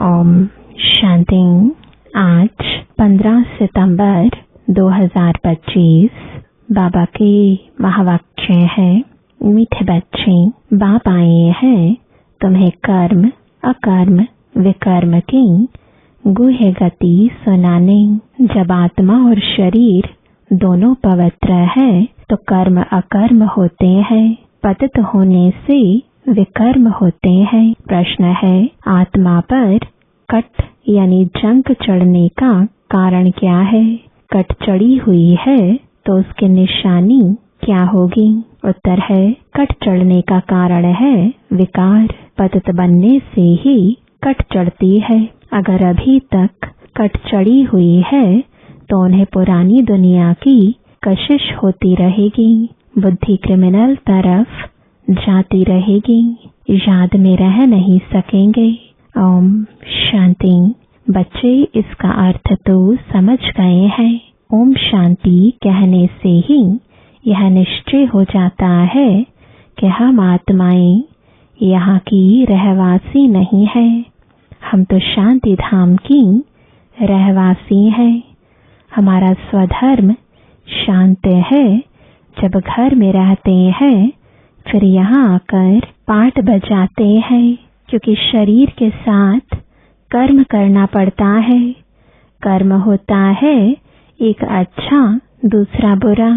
ओम शांति। आज 15 सितंबर 2025 बाबा के महावाक्य है। मीठे बच्चे, बाप आए हैं तुम्हें कर्म अकर्म विकर्म की गुह्य गति सुनाने। जब आत्मा और शरीर दोनों पवित्र है तो कर्म अकर्म होते हैं। पतित होने से विकर्म होते हैं। प्रश्न है, आत्मा पर कट यानी जंग चढ़ने का कारण क्या है? कट चढ़ी हुई है तो उसकी निशानी क्या होगी? उत्तर है, कट चढ़ने का कारण है विकार। पतित बनने से ही कट चढ़ती है। अगर अभी तक कट चढ़ी हुई है तो उन्हें पुरानी दुनिया की कशिश होती रहेगी। बुद्धि क्रिमिनल तरफ जाती रहेगी। याद में रह नहीं सकेंगे। ओम शांति। बच्चे इसका अर्थ तो समझ गए हैं। ओम शांति कहने से ही यह निश्चय हो जाता है कि हम आत्माएं यहाँ की रहवासी नहीं है। हम तो शांति धाम की रहवासी हैं। हमारा स्वधर्म शांत है। जब घर में रहते हैं फिर यहाँ आकर पाठ बजाते हैं, क्योंकि शरीर के साथ कर्म करना पड़ता है। कर्म होता है एक अच्छा दूसरा बुरा।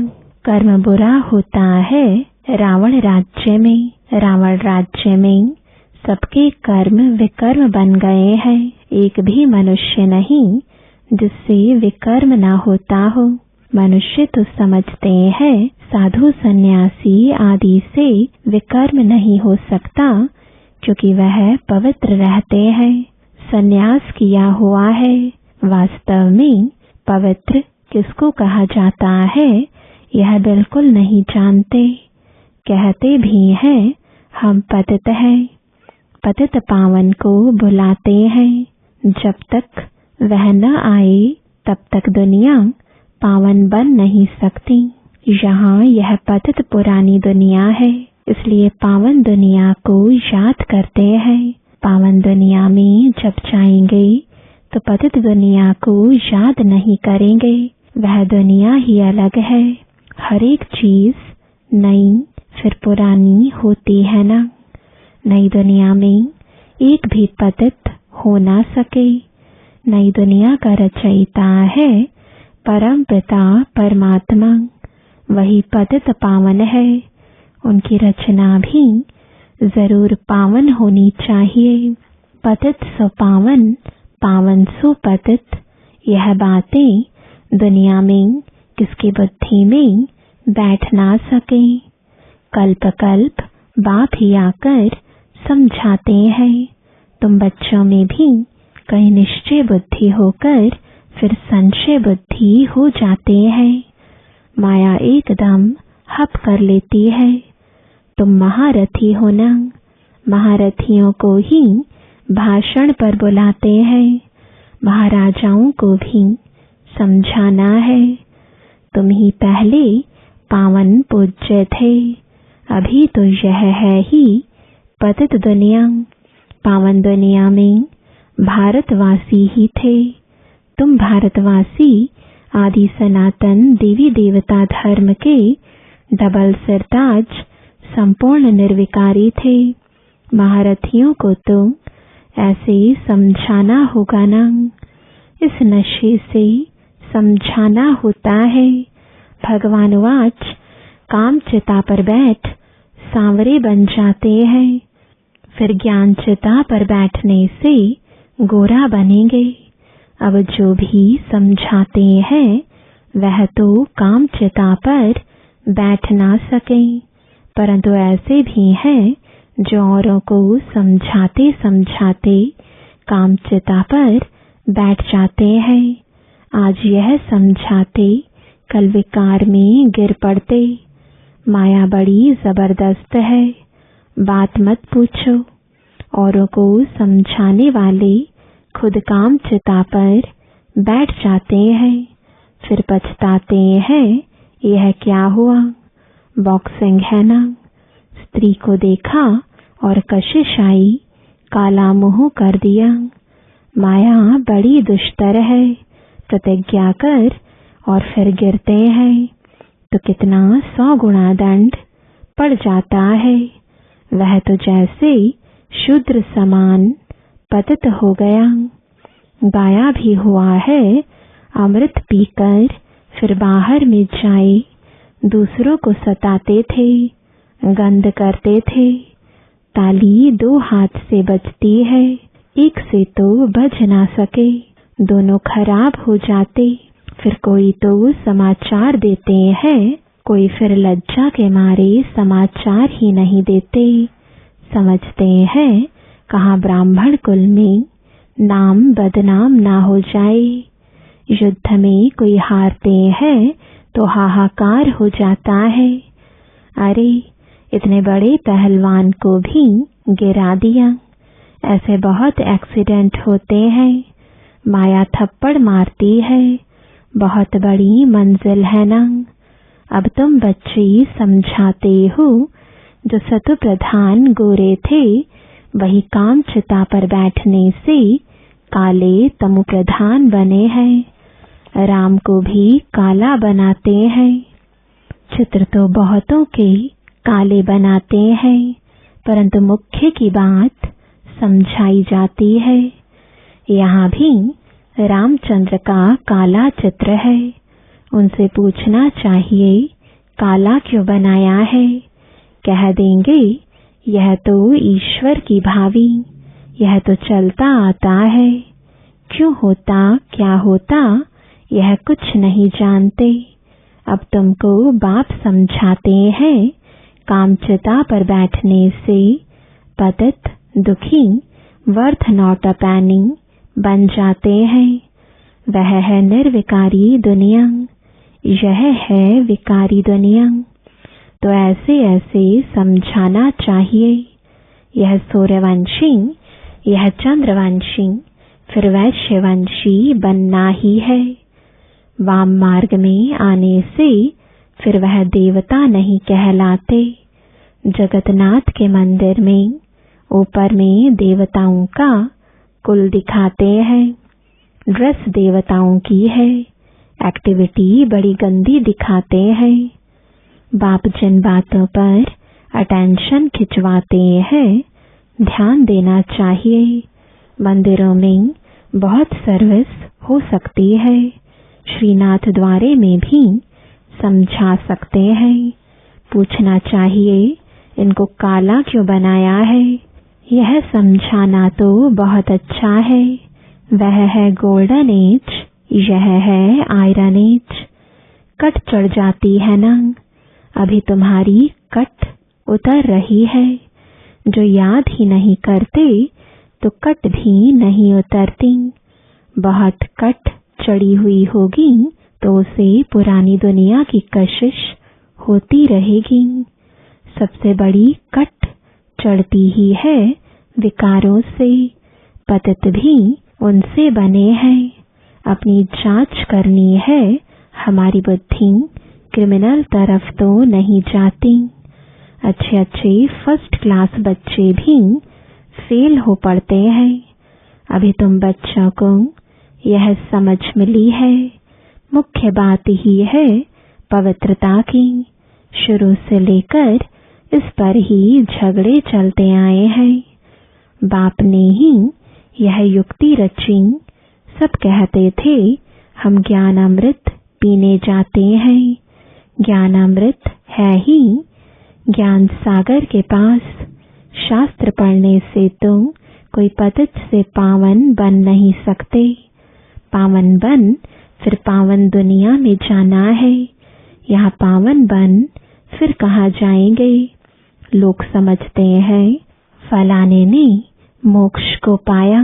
कर्म बुरा होता है रावण राज्य में। रावण राज्य में सबके कर्म विकर्म बन गए हैं। एक भी मनुष्य नहीं जिससे विकर्म ना होता हो। मनुष्य तो समझते हैं साधु सन्यासी आदि से विकर्म नहीं हो सकता, क्योंकि वह पवित्र रहते हैं, सन्यास किया हुआ है। वास्तव में पवित्र किसको कहा जाता है यह बिल्कुल नहीं जानते। कहते भी हैं हम पतित हैं। पतित पावन को बुलाते हैं। जब तक वह न आए तब तक दुनिया पावन बन नहीं सकती। यहाँ यह पतित पुरानी दुनिया है, इसलिए पावन दुनिया को याद करते हैं। पावन दुनिया में जब जाएंगे तो पतित दुनिया को याद नहीं करेंगे। वह दुनिया ही अलग है। हर एक चीज नई फिर पुरानी होती है ना। नई दुनिया में एक भी पतित हो ना सके। नई दुनिया का रचयिता है परम पिता परमात्मा। वही पतित पावन है। उनकी रचना भी जरूर पावन होनी चाहिए। पतित सो पावन, पावन सो पतित। यह बातें दुनिया में किसकी बुद्धि में बैठ ना सके। कल्प कल्प बाप ही आकर समझाते हैं। तुम बच्चों में भी कहीं निश्चय बुद्धि होकर फिर संशय बुद्धि हो जाते हैं। माया एकदम हप कर लेती है। तुम महारथी हो ना। महारथियों को ही भाषण पर बुलाते हैं। महाराजाओं को भी समझाना है। तुम ही पहले पावन पूज्य थे। अभी तो यह है ही पतित दुनिया। पावन दुनिया में भारतवासी ही थे। तुम भारतवासी आदि सनातन देवी देवता धर्म के डबल सिरताज संपूर्ण निर्विकारी थे। महारथियों को तो ऐसे समझाना होगा ना। इस नशे से समझाना होता है। भगवान वाच काम चिता पर बैठ सांवरे बन जाते हैं, फिर ज्ञान चिता पर बैठने से गोरा बनेंगे। अब जो भी समझाते हैं वह तो काम चिता पर बैठ ना सके, परंतु ऐसे भी हैं जो औरों को समझाते समझाते काम चिता पर बैठ जाते हैं। आज यह समझाते कल विकार में गिर पड़ते। माया बड़ी जबरदस्त है, बात मत पूछो। औरों को समझाने वाले खुद काम चिता पर बैठ जाते हैं, फिर पछताते हैं यह क्या हुआ। बॉक्सिंग है ना। स्त्री को देखा और कशिश आई, काला मुंह कर दिया। माया बड़ी दुष्टर है, प्रतिज्ञा कर और फिर गिरते हैं तो कितना 100 गुणा दंड पड़ जाता है। वह तो जैसे शूद्र समान पतित हो गया। गाया भी हुआ है, अमृत पीकर फिर बाहर में जाए दूसरों को सताते थे, गंध करते थे। ताली 2 हाथ से बजती है, एक से तो बज ना सके, दोनों खराब हो जाते। फिर कोई तो समाचार देते हैं, कोई फिर लज्जा के मारे समाचार ही नहीं देते। समझते हैं कहाँ ब्राह्मण कुल में नाम बदनाम ना हो जाए। युद्ध में कोई हारते हैं तो हाहाकार हो जाता है। अरे इतने बड़े पहलवान को भी गिरा दिया। ऐसे बहुत एक्सीडेंट होते हैं। माया थप्पड़ मारती है। बहुत बड़ी मंजिल है ना। अब तुम बच्चे समझाते हो, जो सतु प्रधान गोरे थे वही काम चिता पर बैठने से काले तमु प्रधान बने हैं। राम को भी काला बनाते हैं। चित्र तो बहुतों के काले बनाते हैं, परंतु मुख्य की बात समझाई जाती है। यहाँ भी रामचंद्र का काला चित्र है। उनसे पूछना चाहिए काला क्यों बनाया है। कह देंगे यह तो ईश्वर की भावी, यह तो चलता आता है। क्यों होता क्या होता यह कुछ नहीं जानते। अब तुमको बाप समझाते हैं, कामचिता पर बैठने से पतित दुखी वर्थ नॉट अ पैनी बन जाते हैं। वह है निर्विकारी दुनिया, यह है विकारी दुनिया। तो ऐसे ऐसे समझाना चाहिए। यह सूर्यवंशी, यह चंद्रवंशी, फिर वैश्यवंशी बनना ही है। वाम मार्ग में आने से फिर वह देवता नहीं कहलाते। जगन्नाथ के मंदिर में ऊपर में देवताओं का कुल दिखाते हैं। ड्रेस देवताओं की है, एक्टिविटी बड़ी गंदी दिखाते हैं। बाप जिन बातों पर अटेंशन खिंचवाते हैं, ध्यान देना चाहिए। मंदिरों में बहुत सर्विस हो सकती है। श्रीनाथ द्वारे में भी समझा सकते हैं। पूछना चाहिए इनको काला क्यों बनाया है। यह समझाना तो बहुत अच्छा है। वह है गोल्डन एज, यह है आयरन एज। कट चढ़ जाती है ना। अभी तुम्हारी कट उतर रही है। जो याद ही नहीं करते तो कट भी नहीं उतरती। बहुत कट चढ़ी हुई होगी तो उसे पुरानी दुनिया की कशिश होती रहेगी। सबसे बड़ी कट चढ़ती ही है विकारों से। पतित भी उनसे बने हैं। अपनी जांच करनी है। हमारी बुद्धि क्रिमिनल तरफ तो नहीं जाती। अच्छे अच्छे फर्स्ट क्लास बच्चे भी फेल हो पड़ते हैं। अभी तुम बच्चों को यह समझ मिली है। मुख्य बात ही है पवित्रता की। शुरू से लेकर इस पर ही झगड़े चलते आए हैं। बाप ने ही यह युक्ति रची। सब कहते थे हम ज्ञान अमृत पीने जाते हैं। ज्ञान अमृत है ही ज्ञान सागर के पास। शास्त्र पढ़ने से तो कोई पतित से पावन बन नहीं सकते। पावन बन फिर पावन दुनिया में जाना है। यहाँ पावन बन फिर कहाँ जाएंगे। लोग समझते हैं फलाने ने मोक्ष को पाया।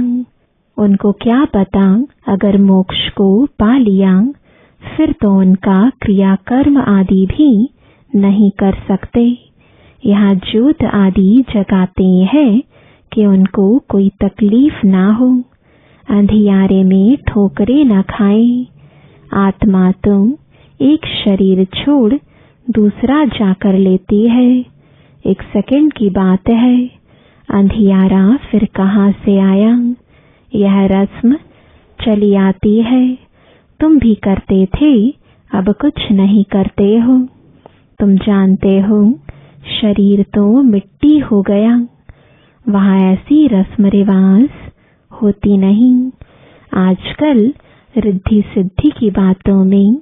उनको क्या पता अगर मोक्ष को पा लिया फिर तो उनका क्रियाकर्म आदि भी नहीं कर सकते। यहाँ ज्योत आदि जगाते हैं कि उनको कोई तकलीफ ना हो, अंधियारे में ठोकरे न खाएं। आत्मा तो एक शरीर छोड़ दूसरा जाकर लेती है। 1 सेकंड की बात है। अंधियारा फिर कहाँ से आया। यह रस्म चली आती है। तुम भी करते थे, अब कुछ नहीं करते हो। तुम जानते हो शरीर तो मिट्टी हो गया। वहां ऐसी रस्म रिवाज होती नहीं। आजकल रिद्धि सिद्धि की बातों में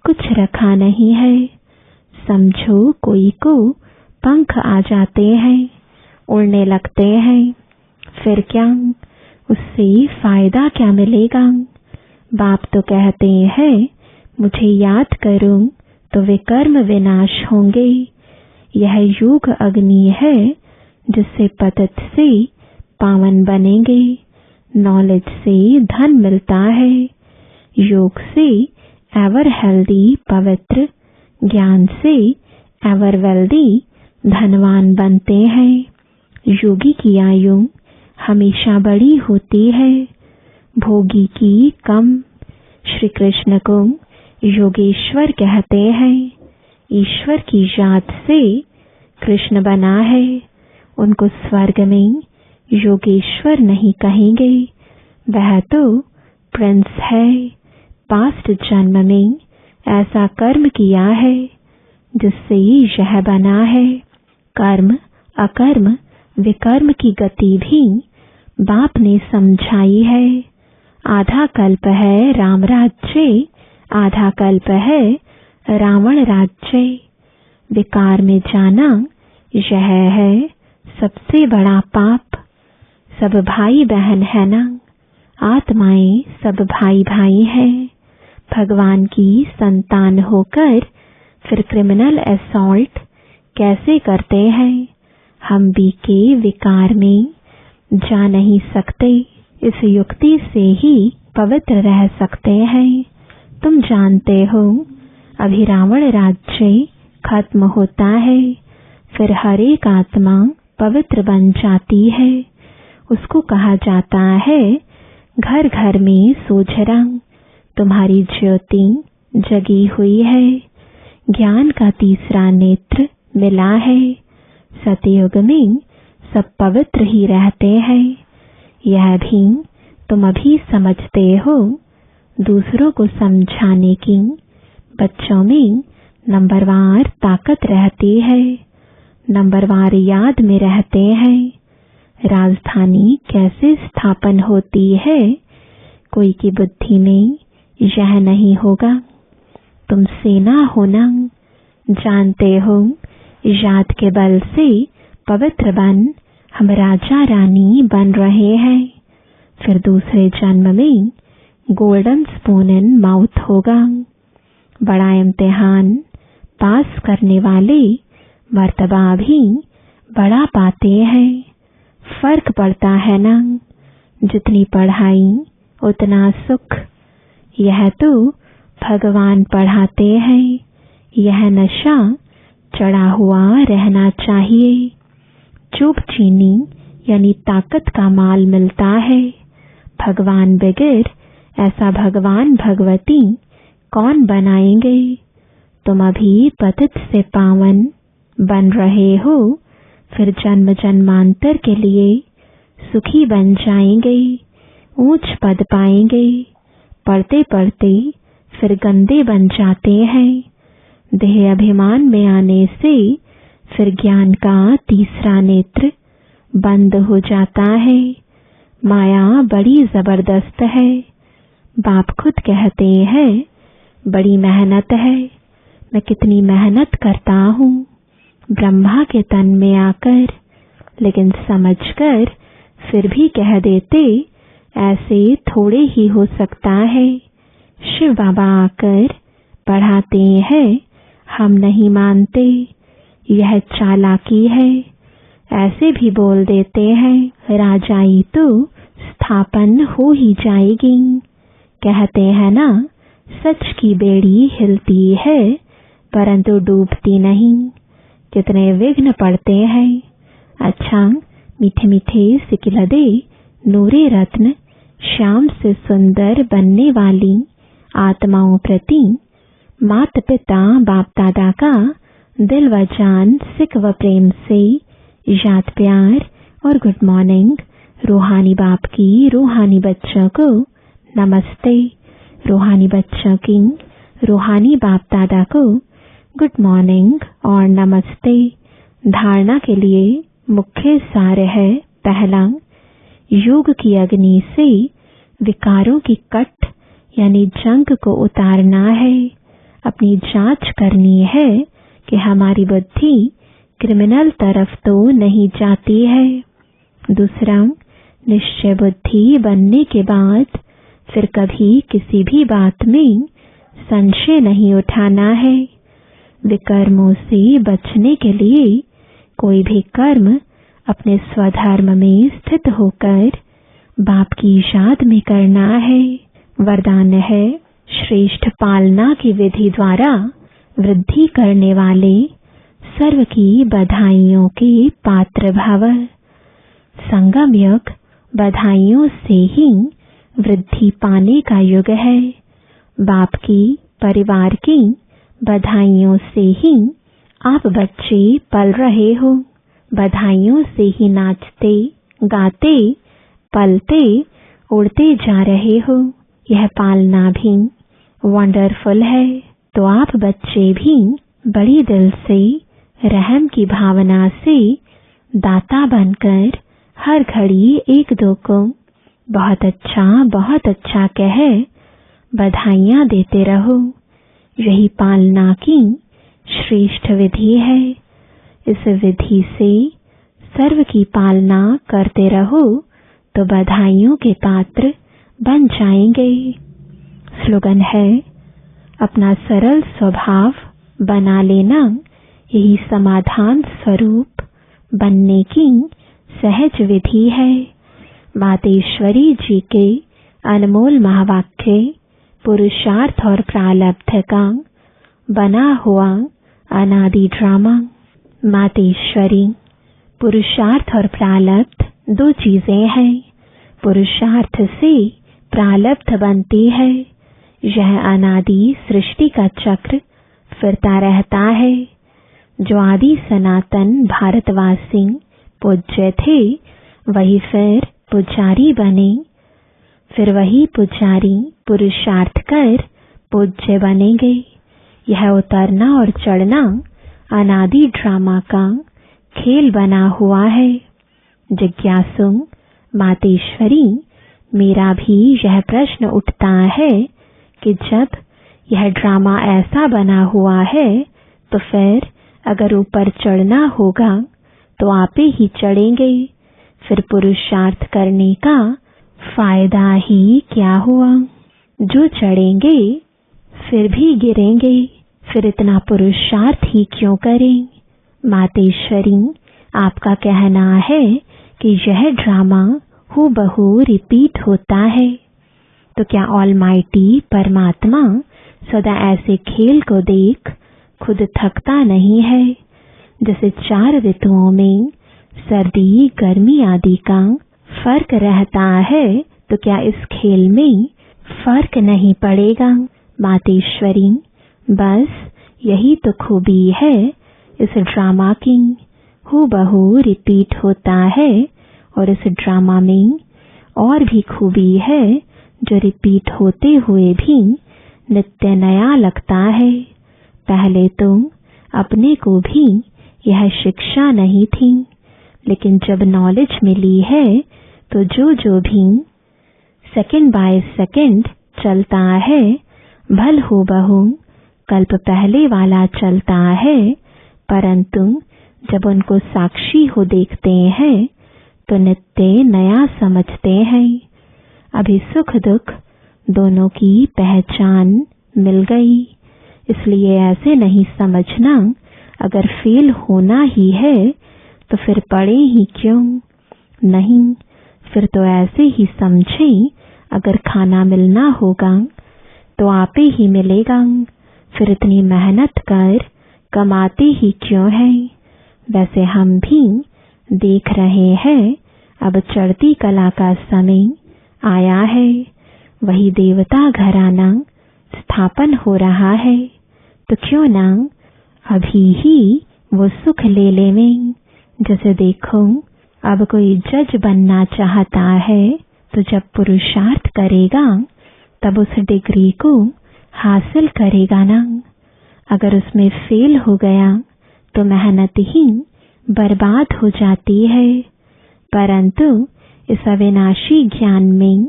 कुछ रखा नहीं है। समझो कोई को पंख आ जाते हैं, उड़ने लगते हैं, फिर क्या, उससे फायदा क्या मिलेगा? बाप तो कहते हैं मुझे याद करो तो विकर्म विनाश होंगे। यह युग अग्नि है जिससे पतित से पावन बनेंगे। नॉलेज से धन मिलता है, योग से एवर हेल्दी पवित्र, ज्ञान से एवर वेल्दी धनवान बनते हैं। योगी की आयु हमेशा बड़ी होती है, भोगी की कम। श्री कृष्ण को योगेश्वर कहते हैं। ईश्वर की जात से कृष्ण बना है। उनको स्वर्ग में योगेश्वर नहीं कहेंगे, वह तो प्रिंस है। पास्ट जन्म में ऐसा कर्म किया है जिससे यह बना है। कर्म अकर्म विकर्म की गति भी बाप ने समझाई है। आधा कल्प है राम राज्य, आधा कल्प है रावण राज्य। विकार में जाना यह है सबसे बड़ा पाप। सब भाई बहन है ना, आत्माएं सब भाई भाई हैं। भगवान की संतान होकर फिर क्रिमिनल असॉल्ट कैसे करते हैं? हम भी के विकार में जा नहीं सकते। इस युक्ति से ही पवित्र रह सकते हैं। तुम जानते हो अभी रावण राज्य खत्म होता है, फिर हर एक आत्मा पवित्र बन जाती है। उसको कहा जाता है घर घर में सोझरा। तुम्हारी ज्योति जगी हुई है, ज्ञान का तीसरा नेत्र मिला है। सतयुग में सब पवित्र ही रहते हैं, यह भी तुम अभी समझते हो। दूसरों को समझाने की बच्चों में नंबरवार ताकत रहती है, नंबरवार याद में रहते हैं। राजधानी कैसे स्थापन होती है, कोई की बुद्धि में यह नहीं होगा। तुम सेना होना जानते हो, याद के बल से पवित्र बन हम राजा रानी बन रहे हैं। फिर दूसरे जन्म में गोल्डन स्पून इन माउथ होगा। बड़ा इम्तिहान पास करने वाले मर्तबा भी बड़ा पाते हैं। फर्क पड़ता है ना, जितनी पढ़ाई उतना सुख। यह तो भगवान पढ़ाते हैं। यह नशा चढ़ा हुआ रहना चाहिए। चुप चीनी यानी ताकत का माल मिलता है। भगवान बगैर ऐसा भगवान भगवती कौन बनाएंगे? तुम अभी पतित से पावन बन रहे हो, फिर जन्म जन्मांतर के लिए सुखी बन जाएंगे, ऊंच पद पाएंगे। पढ़ते पढ़ते फिर गंदे बन जाते हैं। देह अभिमान में आने से फिर ज्ञान का तीसरा नेत्र बंद हो जाता है। माया बड़ी जबरदस्त है। बाप खुद कहते हैं बड़ी मेहनत है। मैं कितनी मेहनत करता हूँ ब्रह्मा के तन में आकर, लेकिन समझकर फिर भी कह देते ऐसे थोड़े ही हो सकता है। शिव बाबा आकर पढ़ाते हैं, हम नहीं मानते, यह चालाकी है। ऐसे भी बोल देते हैं राजाई तो स्थापन हो ही जाएगी। कहते हैं ना सच की बेड़ी हिलती है परंतु डूबती नहीं। कितने विघ्न पड़ते हैं। अच्छा, मीठे मीठे सिकिलदे नूरे रत्न श्याम से सुंदर बनने वाली आत्माओं प्रति माता पिता बाप दादा का दिल व जान सिक व प्रेम से याद प्यार और गुड मॉर्निंग रूहानी बाप की रूहानी बच्चों को नमस्ते। रूहानी बच्चों की रूहानी बाप दादा को गुड मॉर्निंग और नमस्ते। धारणा के लिए मुख्य सार है, पहला, योग की अग्नि से विकारों की कट यानी जंग को उतारना है। अपनी जांच करनी है कि हमारी बुद्धि क्रिमिनल तरफ तो नहीं जाती है। दूसरा, निश्चय बुद्धि बनने के बाद फिर कभी किसी भी बात में संशय नहीं उठाना है। विकर्मों से बचने के लिए कोई भी कर्म अपने स्वधर्म में स्थित होकर बाप की याद में करना है। वरदान है, श्रेष्ठ पालना की विधि द्वारा वृद्धि करने वाले सर्व की बधाइयों के पात्र भव। संगम युग बधाइयों से ही वृद्धि पाने का युग है। बाप की परिवार की बधाइयों से ही आप बच्चे पल रहे हो। बधाइयों से ही नाचते, गाते, पलते, उड़ते जा रहे हो। यह पालना भी वंडरफुल है। तो आप बच्चे भी बड़ी दिल से रहम की भावना से दाता बनकर हर घड़ी एक दो को बहुत अच्छा कह बधाइयां देते रहो। यही पालना की श्रेष्ठ विधि है। इस विधि से सर्व की पालना करते रहो तो बधाइयों के पात्र बन जाएंगे। स्लोगन है, अपना सरल स्वभाव बना लेना यही समाधान स्वरूप बनने की सहज विधि है। मातेश्वरी जी के अनमोल महावाक्य पुरुषार्थ और प्रारब्ध का बना हुआ अनादि ड्रामा। मातेश्वरी, पुरुषार्थ और प्रारब्ध दो चीजें हैं। पुरुषार्थ से प्रारब्ध बनती है। यह अनादि सृष्टि का चक्र फिरता रहता है। जो आदि सनातन भारतवासी पूज्य थे वही फिर पुजारी बने। फिर वही पुजारी पुरुषार्थ कर पूज्य बनेंगे। यह उतरना और चढ़ना अनादि ड्रामा का खेल बना हुआ है। जिज्ञासु मातेश्वरी, मेरा भी यह प्रश्न उठता है कि जब यह ड्रामा ऐसा बना हुआ है तो फिर अगर ऊपर चढ़ना होगा तो आपे ही चढ़ेंगे। फिर पुरुषार्थ करने का फायदा ही क्या हुआ? जो चढ़ेंगे फिर भी गिरेंगे। फिर इतना पुरुषार्थ ही क्यों करें? मातेश्वरी, आपका कहना है कि यह ड्रामा हूबहू रिपीट होता है। तो क्या ऑलमाइटी परमात्मा सदा ऐसे खेल को देख खुद थकता नहीं है? जैसे 4 ऋतुओं में सर्दी, गर्मी आदि का फर्क रहता है, तो क्या इस खेल में फर्क नहीं पड़ेगा? मातेश्वरी, बस यही तो खूबी है इस ड्रामा की। हूबहू रिपीट होता है और इस ड्रामा में और भी खूबी है जो रिपीट होते हुए भी नित्य नया लगता है। पहले तो अपने को भी यह शिक्षा नहीं थी, लेकिन जब नॉलेज मिली है तो जो भी सेकंड बाय सेकंड चलता है भल हूबहू कल्प पहले वाला चलता है। परंतु जब उनको साक्षी हो देखते हैं तो नित्य नया समझते हैं। अभी सुख दुख दोनों की पहचान मिल गई। इसलिए ऐसे नहीं समझना अगर फेल होना ही है तो फिर पढ़े ही क्यों? नहीं, फिर तो ऐसे ही समझें अगर खाना मिलना होगा तो आपे ही मिलेगा। फिर इतनी मेहनत कर कमाते ही क्यों हैं? वैसे हम भी देख रहे हैं अब चढ़ती कला का समय आया है। वही देवता घराना स्थापन हो रहा है, तो क्यों ना अभी ही वो सुख ले लेवें। जैसे देखो अब कोई जज बनना चाहता है तो जब पुरुषार्थ करेगा तब उस डिग्री को हासिल करेगा ना। अगर उसमें फेल हो गया तो मेहनत ही बर्बाद हो जाती है। परंतु इस अविनाशी ज्ञान में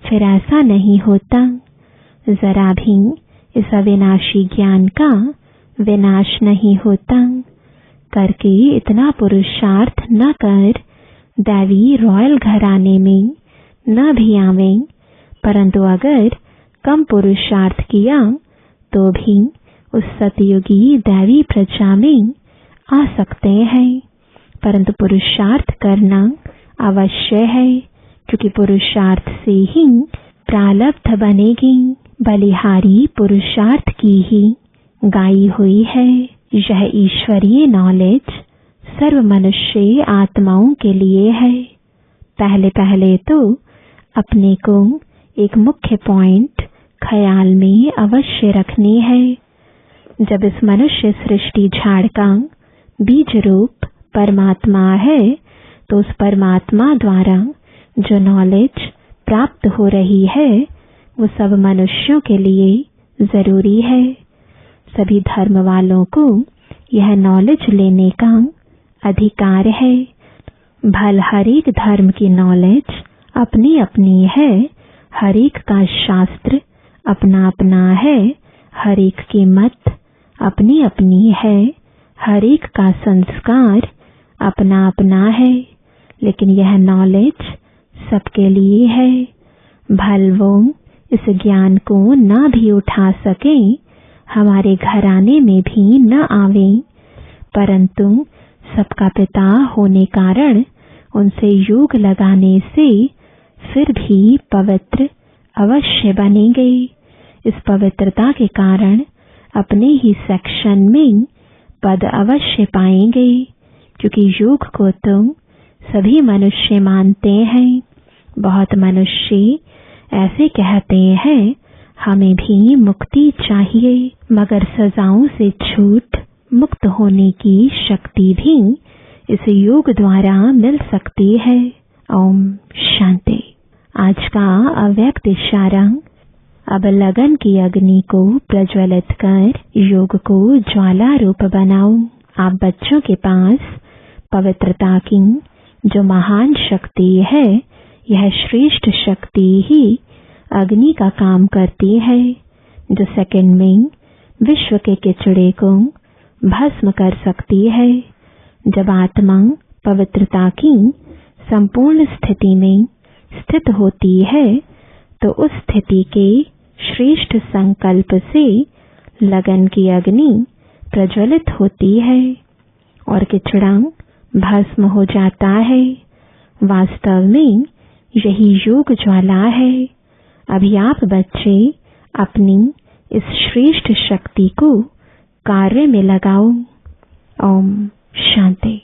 फिर ऐसा नहीं होता। जरा भी इस अविनाशी ज्ञान का विनाश नहीं होता। करके इतना पुरुषार्थ न कर दैवी रॉयल घराने में न भी आवे, परंतु अगर कम पुरुषार्थ किया तो भी उस सतयुगी दैवी प्रजा में आ सकते हैं। परंतु पुरुषार्थ करना अवश्य है, क्योंकि पुरुषार्थ से ही प्रारब्ध बनेगी। बलिहारी पुरुषार्थ की ही गाई हुई है। यह ईश्वरीय नॉलेज सर्व मनुष्य आत्माओं के लिए है। पहले पहले तो अपने को एक मुख्य पॉइंट ख्याल में अवश्य रखनी है। जब इस मनुष्य सृष्टि झाड़ का बीज रूप परमात्मा है तो उस परमात्मा द्वारा जो नॉलेज प्राप्त हो रही है वो सब मनुष्यों के लिए जरूरी है। सभी धर्म वालों को यह नॉलेज लेने का अधिकार है। भल हर एक धर्म की नॉलेज अपनी अपनी है, हर एक का शास्त्र अपना अपना है, हर एक की मत अपनी अपनी है, हर एक का संस्कार अपना अपना है, लेकिन यह नॉलेज सबके लिए है। भल वो इस ज्ञान को न भी उठा सके, हमारे घराने में भी न आवे, परंतु सबका पिता होने कारण उनसे योग लगाने से फिर भी पवित्र अवश्य बनेंगे। इस पवित्रता के कारण अपने ही सेक्शन में पद अवश्य पाएंगे, क्योंकि योग को तो सभी मनुष्य मानते हैं। बहुत मनुष्य ऐसे कहते हैं हमें भी मुक्ति चाहिए, मगर सजाओं से छूट मुक्त होने की शक्ति भी इस योग द्वारा मिल सकती है। ओम शांति। आज का अव्यक्त इशारा। अब लगन की अग्नि को प्रज्वलित कर योग को ज्वाला रूप बनाओ। आप बच्चों के पास पवित्रता की जो महान शक्ति है, यह श्रेष्ठ शक्ति ही अग्नि का काम करती है, जो सेकंड में विश्व के किचड़े को भस्म कर सकती है। जब आत्मा पवित्रता की संपूर्ण स्थिति में स्थित होती है तो उस स्थिति के श्रेष्ठ संकल्प से लगन की अग्नि प्रज्वलित होती है और किचड़ा भस्म हो जाता है। वास्तव में यही योग ज्वाला है। अभी आप बच्चे अपनी इस श्रेष्ठ शक्ति को कार्य में लगाओ। ओम शांति।